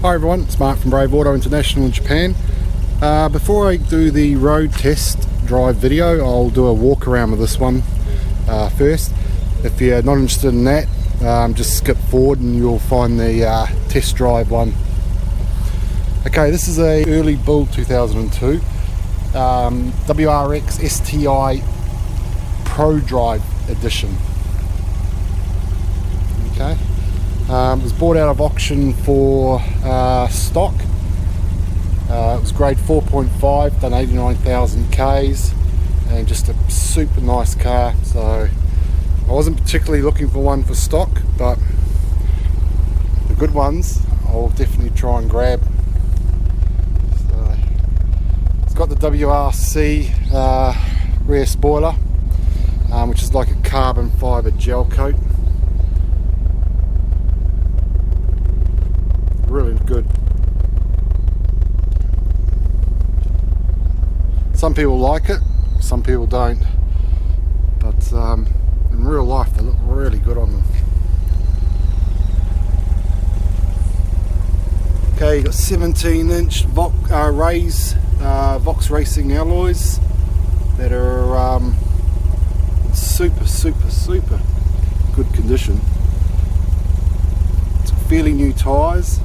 Hi everyone, it's Mark from Brave Auto International in Japan. Before I do the road test drive video, I'll do a walk around with this one first. If you're not interested in that, just skip forward and you'll find the test drive one. Okay, this is a early build 2002 WRX STi Prodrive edition. Okay. It was bought out of auction for stock. It was grade 4.5, done 89,000 Ks, and just a super nice car. So I wasn't particularly looking for one for stock, but the good ones I'll definitely try and grab. So it's got the WRC rear spoiler, which is like a carbon fibre gel coat. Really good. Some people like it, some people don't, but in real life they look really good on them. Okay, you got 17-inch Vox Racing alloys that are super good condition. It's fairly new tyres.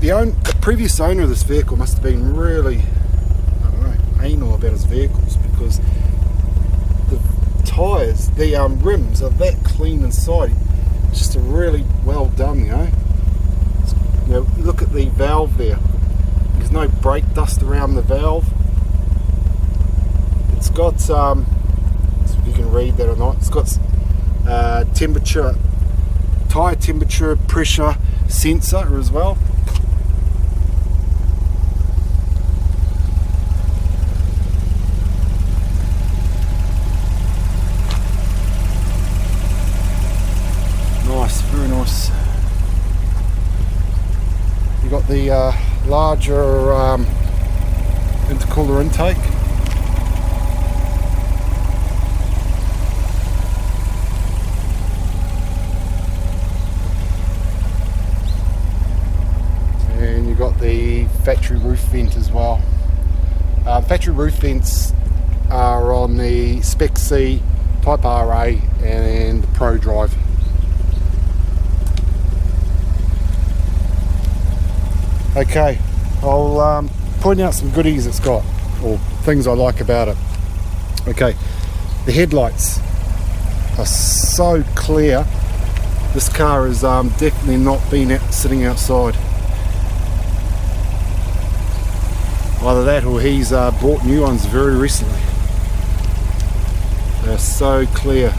The previous owner of this vehicle must have been really, I don't know, anal about his vehicles, because the tyres, the rims are that clean inside. It's just a really well done, you know. Look at the valve there. There's no brake dust around the valve. It's got, so if you can read that or not, it's got temperature, tyre temperature, pressure sensor as well. Nice, very nice. You got the larger intercooler intake. Got the factory roof vent as well. Factory roof vents are on the Spec C, Type RA and the Prodrive. Okay, I'll point out some goodies it's got, or things I like about it. Okay, the headlights are so clear. This car has definitely not been sitting outside. Either that or he's bought new ones very recently. They're so clear.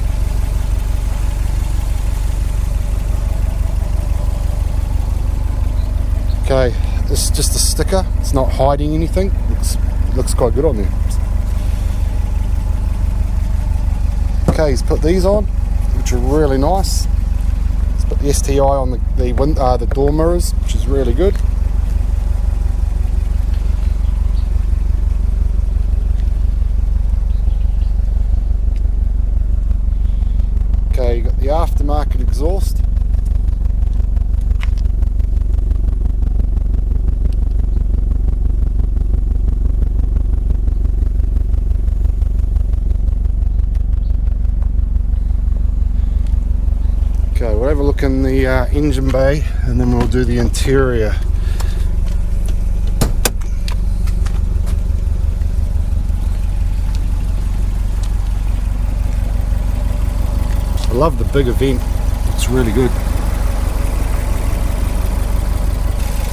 Okay, this is just a sticker. It's not hiding anything. It looks quite good on there. Okay, he's put these on, which are really nice. He's put the STi on the door mirrors, which is really good. Okay, you got the aftermarket exhaust. Okay, we'll have a look in the engine bay and then we'll do the interior. I love the big event, it's really good.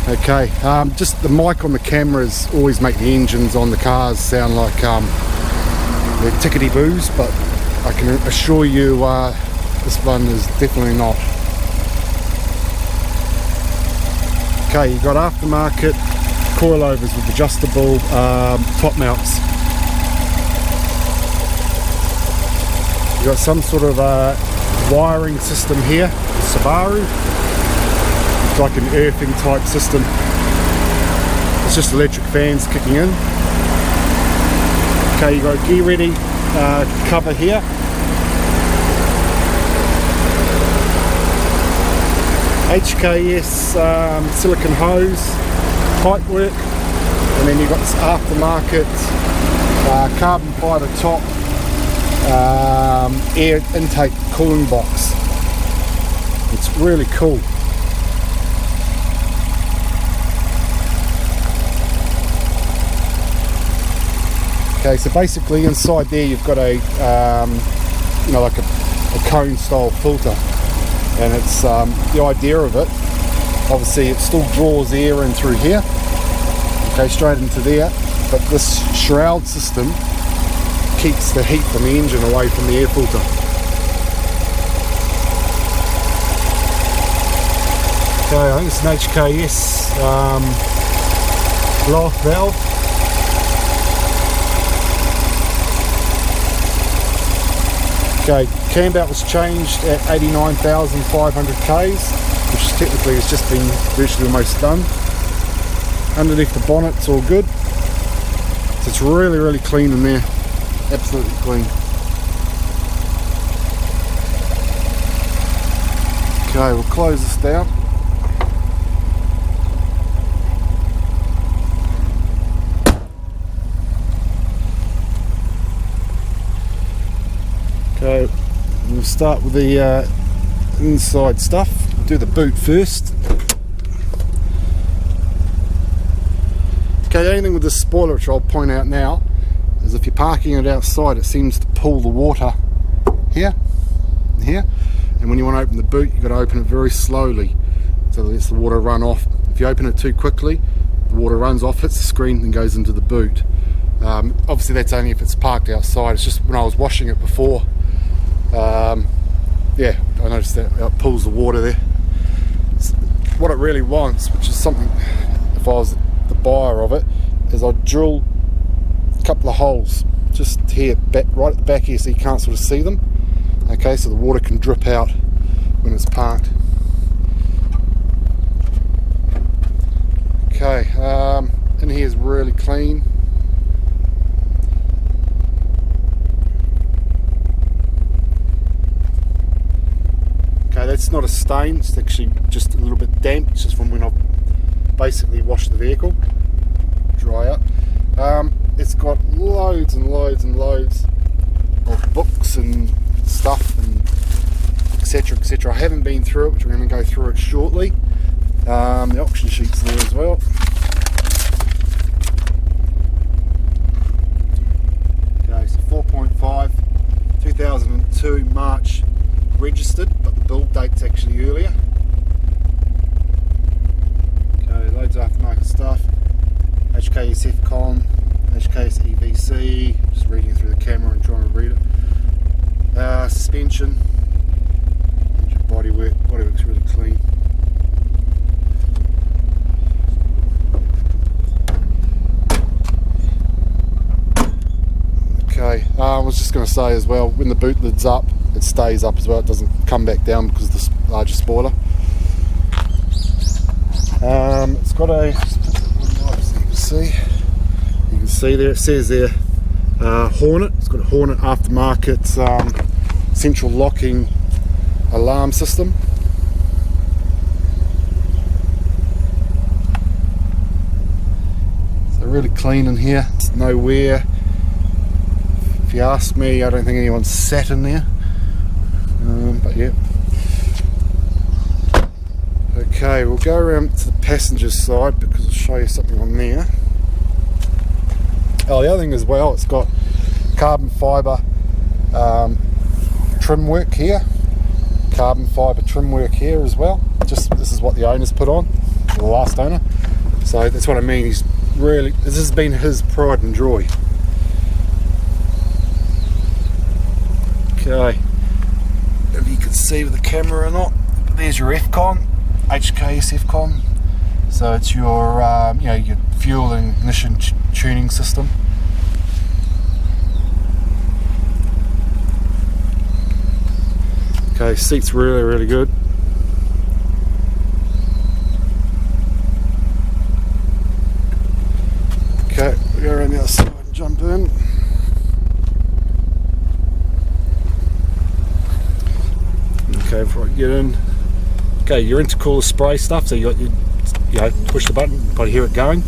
Okay, just the mic on the cameras always make the engines on the cars sound like they're tickety boos, but I can assure you this one is definitely not. Okay, you've got aftermarket coilovers with adjustable top mounts. You've got some sort of wiring system here, Subaru. It's like an earthing type system. It's just electric fans kicking in. Okay, you've got a gear ready cover here. HKS silicone hose, pipework, and then you've got this aftermarket carbon fibre top air intake cooling box. It's really cool. Okay, so basically inside there you've got a you know, like a cone style filter, and it's the idea of it, obviously it still draws air in through here, okay, straight into there, but this shroud system keeps the heat from the engine away from the air filter. Okay, I think it's an HKS blow off valve. Okay, camber was changed at 89,500 Ks, which technically has just been virtually almost done. Underneath the bonnet it's all good. So it's really, really clean in there. Absolutely clean. Okay, we'll close this down. Okay, we'll start with the inside stuff. We'll do the boot first. Okay, the only thing with this spoiler, which I'll point out now, is if you're parking it outside, it seems to pull the water here and here, and when you want to open the boot, you've got to open it very slowly so that it lets the water run off. If you open it too quickly, the water runs off, hits the screen and goes into the boot. Obviously that's only if it's parked outside. It's just when I was washing it before, yeah, I noticed that it pulls the water there. What it really wants, which is something, if I was the buyer of it, is I'd drill a couple of holes just here, right at the back here, so you can't sort of see them. Okay, so the water can drip out when it's parked. Okay, in here is really clean. Okay, that's not a stain, it's actually just a little bit damp. It's just from when I've basically washed the vehicle. Dry up. It's got loads and loads and loads of books and stuff and etc, etc. I haven't been through it, which we're going to go through it shortly. The auction sheet's there as well. Okay, so 4.5, 2002 March registered, but the build date's actually earlier. Okay, loads of aftermarket stuff. HKS FCON, HKS EVC, just reading it through the camera and trying to read it. Suspension, bodywork's really clean. Okay, I was just going to say as well, when the boot lid's up, it stays up as well, it doesn't come back down because of this larger spoiler. It's got a, so you can see there, it says there Hornet. It's got a Hornet aftermarket central locking alarm system. So really clean in here, it's no wear. If you ask me, I don't think anyone's sat in there, but yeah. Okay, we'll go around to the passenger side because I'll show you something on there. Oh, the other thing as well, it's got carbon fibre trim work here, carbon fibre trim work here as well. Just this is what the owner's put on, the last owner. So that's what I mean. He's really, this has been his pride and joy. Okay, if you can see with the camera or not, there's your FCON, HKS FCON. So it's your you know, your fuel and ignition tuning system. Okay, seat's really, really good. Okay, we'll go around the other side and jump in. Okay, before I get in, Okay, your intercooler spray stuff, so you got your, you know, push the button, you probably hear it going.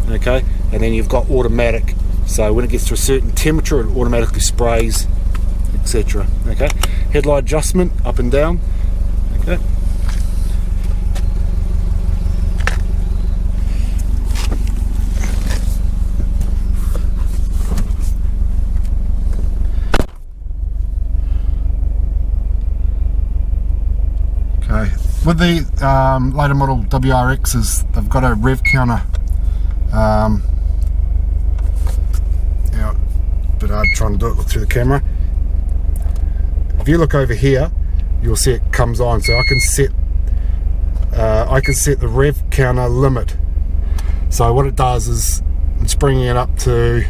Okay, and then you've got automatic, so when it gets to a certain temperature it automatically sprays, etc. Okay, headlight adjustment up and down. Okay, with the later model WRXs, they've got a rev counter. Yeah, a bit hard trying to do it through the camera. If you look over here, you'll see it comes on. So I can set the rev counter limit. So what it does is it's bringing it up to,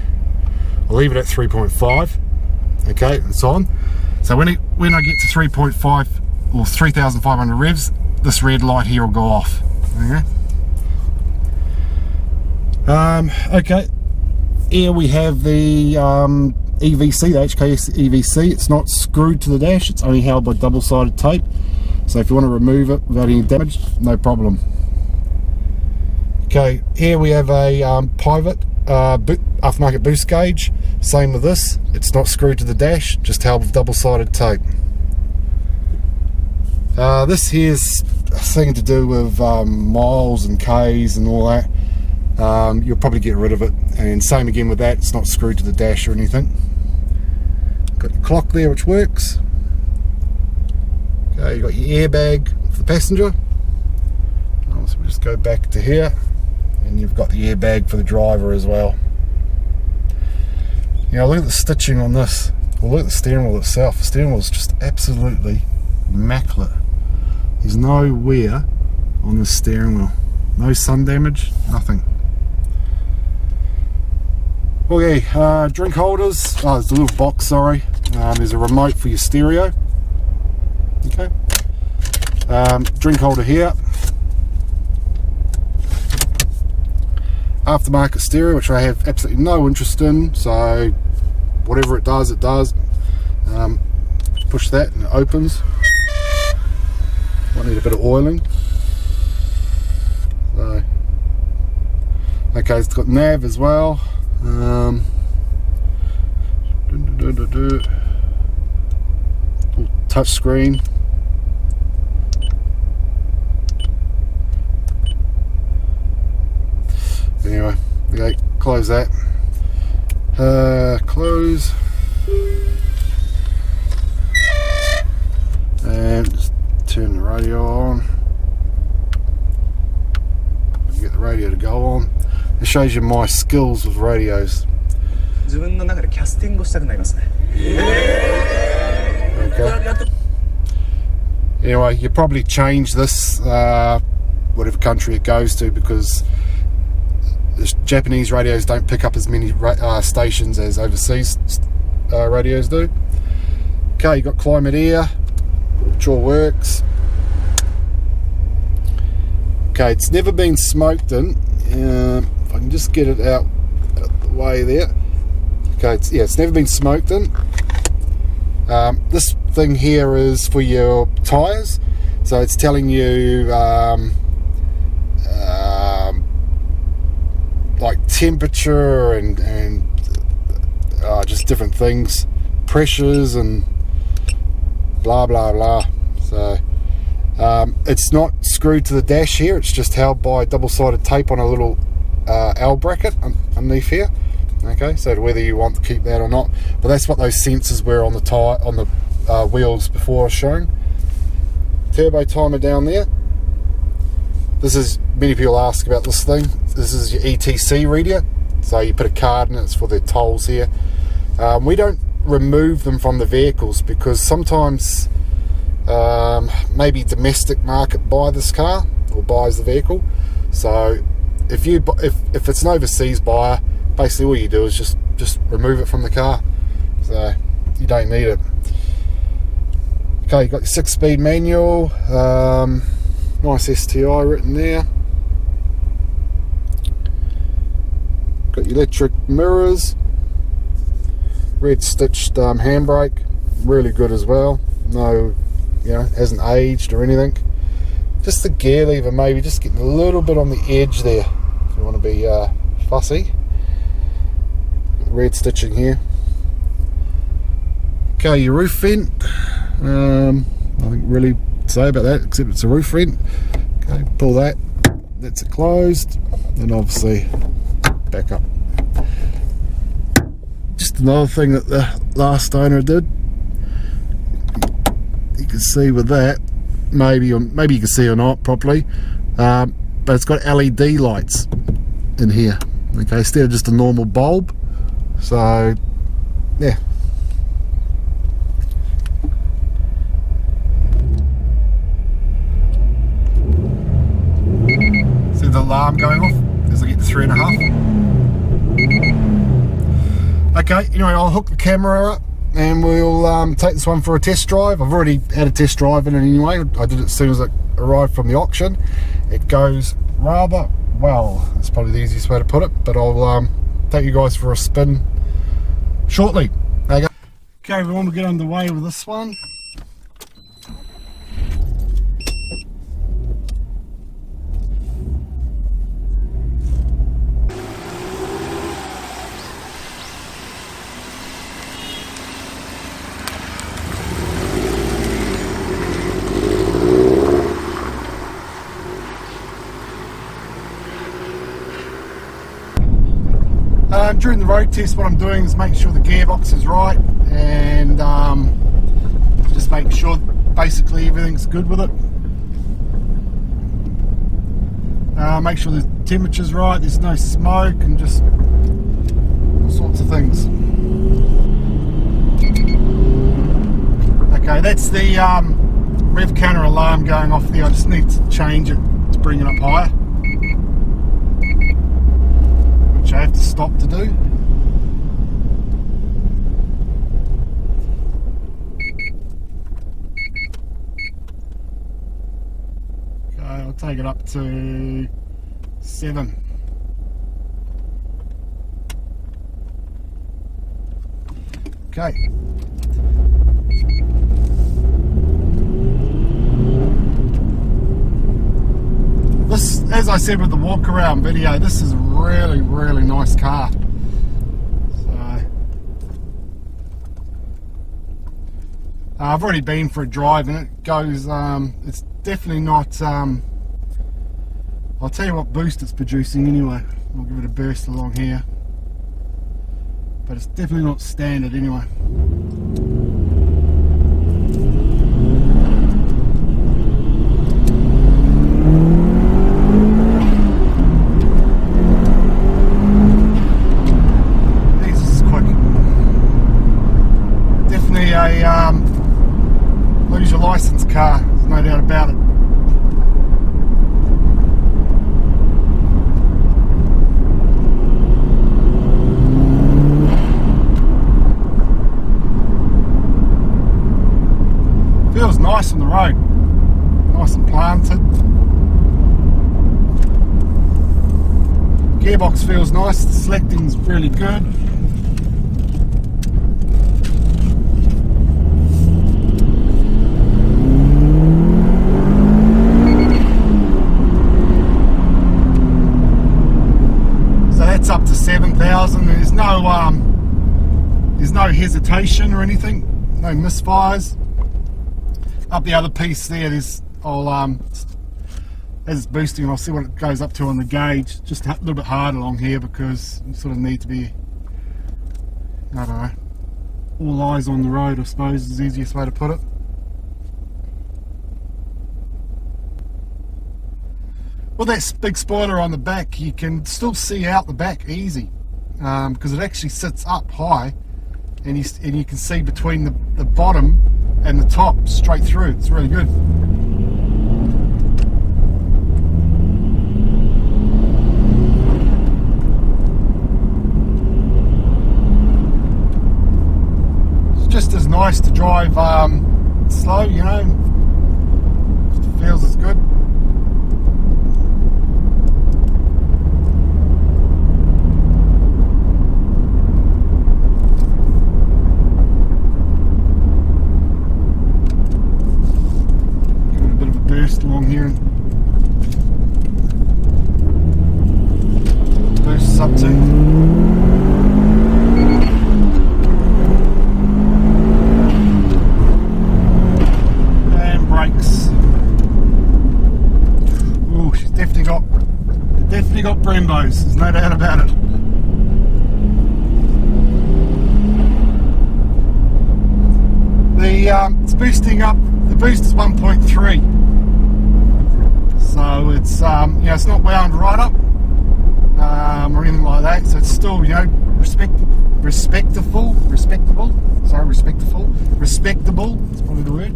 I'll leave it at 3.5. Okay, it's on. So when I get to 3.5 or 3,500 revs, this red light here will go off. Okay, here we have the EVC, the HKS EVC. It's not screwed to the dash, it's only held by double-sided tape. So if you want to remove it without any damage, no problem. Okay, here we have a pivot aftermarket boost gauge. Same with this, it's not screwed to the dash, just held with double-sided tape. This here's a thing to do with miles and Ks and all that. You'll probably get rid of it, and same again with that, it's not screwed to the dash or anything. Got your clock there which works. Okay, you got your airbag for the passenger. So we'll just go back to here, and you've got the airbag for the driver as well. Now look at the stitching on this. Well, look at the steering wheel itself. The steering wheel is just absolutely immaculate. There's no wear on the steering wheel. No sun damage, nothing. Okay, drink holders. Oh, there's a little box, sorry. There's a remote for your stereo. Okay. Drink holder here. Aftermarket stereo, which I have absolutely no interest in, so whatever it does, it does. Push that and it opens. Might need a bit of oiling. So, okay, it's got nav as well. Touch screen. Anyway, okay, close that. Close. And just turn the radio on. Get the radio to go on. It shows you my skills with radios. Okay. Anyway, you probably change this whatever country it goes to, because Japanese radios don't pick up as many stations as overseas radios do. Okay, you got climate air, which all works. Okay, it's never been smoked in. If I can just get it out the way there. Okay, it's never been smoked in. This thing here is for your tyres, so it's telling you like temperature and just different things, pressures and blah blah blah. So it's not screwed to the dash here, it's just held by double-sided tape on a little L bracket underneath here. Okay, so whether you want to keep that or not, but that's what those sensors were on the tire, on the wheels before showing. Turbo timer down there. This is, many people ask about this thing. This is your ETC reader, so you put a card in it, it's for the tolls here. We don't remove them from the vehicles because sometimes maybe domestic market buy this car or buys the vehicle. So if it's an overseas buyer, basically all you do is just remove it from the car, so you don't need it. Okay, you've got your 6-speed manual, nice STi written there. Got your electric mirrors, red stitched handbrake, really good as well. No, hasn't aged or anything. just the gear lever maybe just getting a little bit on the edge there, if you want to be fussy. Red stitching here. Okay, your roof vent, nothing really to say about that except it's a roof vent. Okay, pull that, that's it closed, and obviously back up. Just another thing that the last owner did, you can see with that, maybe you can see or not properly, but it's got LED lights in here, okay, instead of just a normal bulb. So yeah, see the alarm going off as I get to 3.5. Okay, anyway, I'll hook the camera up and we'll take this one for a test drive. I've already had a test drive in it anyway. I did it as soon as it arrived from the auction. It goes rather well. That's probably the easiest way to put it, but I'll take you guys for a spin shortly. Okay, everyone, we'll get underway with this one. During the road test, what I'm doing is making sure the gearbox is right and just making sure basically everything's good with it. Make sure the temperature's right, there's no smoke, and just all sorts of things. Okay, that's the Rev Counter alarm going off there. I just need to change it to bring it up higher, which I have to stop to do. Okay, I'll take it up to 7. Okay. This, as I said with the walk around video, this is a really, really nice car. So, I've already been for a drive and it goes, it's definitely not, I'll tell you what boost it's producing anyway. I'll give it a burst along here. But it's definitely not standard anyway. Lose your license car, there's no doubt about it. Feels nice on the road, nice and planted. Gearbox feels nice, the selecting's really good. Up to 7,000. There's no hesitation or anything, no misfires. Up the other piece there, there's as it's boosting, I'll see what it goes up to on the gauge. Just a little bit hard along here because you sort of need to be, I don't know, all eyes on the road, I suppose is the easiest way to put it. With that big spoiler on the back, you can still see out the back easy because it actually sits up high, and you can see between the bottom and the top straight through. It's really good. It's just as nice to drive slow, you know. It feels as good. Along here. this up to. And brakes. Ooh, she's definitely got Brembos, there's no doubt about it. It's boosting up, the boost is 1.3. So it's it's not wound right up or anything like that. So it's still respectable. That's probably the word.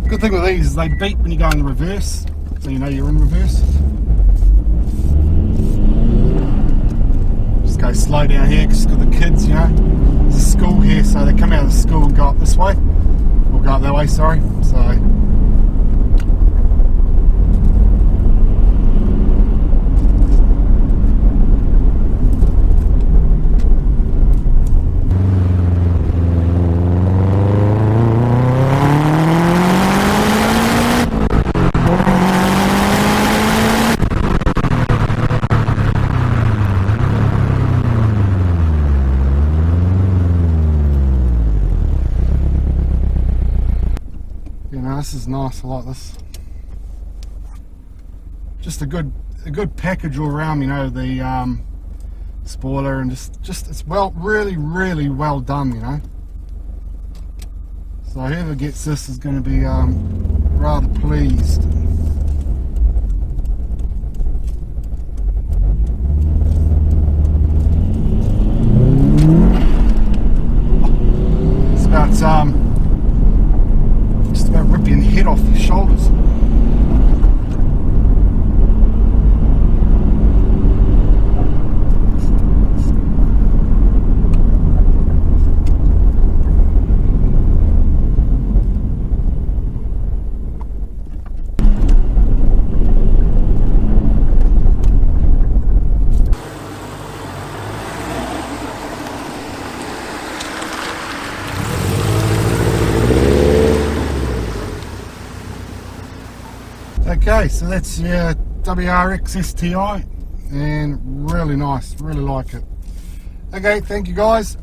Good thing with these is they beep when you go in the reverse, so you know you're in reverse. Go slow down here because got the kids, there's a school here, so they come out of the school and go up this way, or go up that way, sorry. So this is nice, I like this. Just a good package all around, the spoiler, and just it's really well done, So whoever gets this is going to be rather pleased. It's about just about rip your head off your shoulders. Okay, so that's your WRX STi, and really nice, really like it. Okay, thank you guys.